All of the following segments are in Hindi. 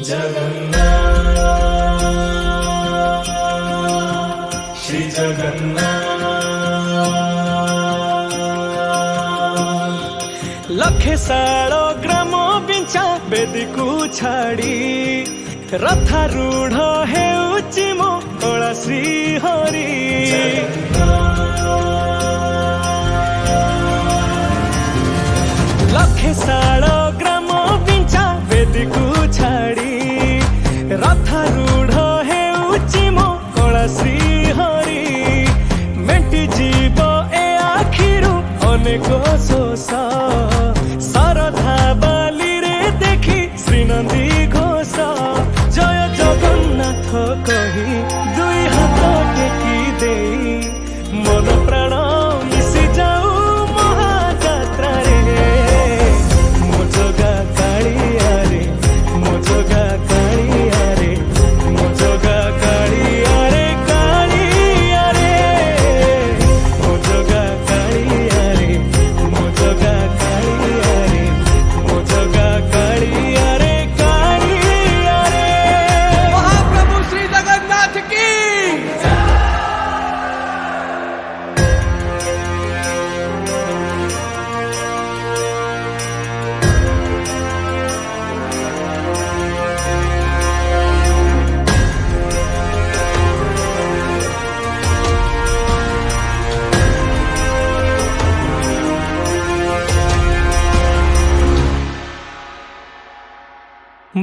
जगन्नाथ श्री जगन्नाथ लखे साल ग्राम बिंचा बेदी को छाड़ी रथारूढ़ हेउची मो कला श्री हरि लखे साल ग्राम बिंचा बेदी को छाड़ी रथारूढ़ हेउची मो कला श्री हरि मेंटी जीव ए आखिरु अनेक शोष सरधा बाली रे देखी श्रीनंदी घोष जय जगन्नाथ कही दुई हाथ टेकी दे मन प्राण मिशि जाऊ महाजात्रा रे मो जगा कालिया रे मो जगा कालिया रे मो जगा कालिया रे कालिया रे मो जगा कालिया रे मो जगा कालिया रे मो जगा कालिया रे कालिया रे महाप्रभु श्री जगन्नाथ की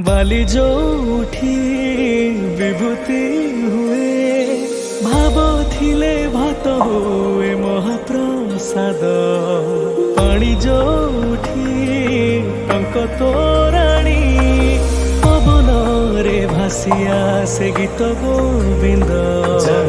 बाली जो उठी विभूति हुए भाव थिले भात हुए महाप्रसाद पानी जो उठी टंक तोराणी पवन रे भासिया से गीत गोविंद।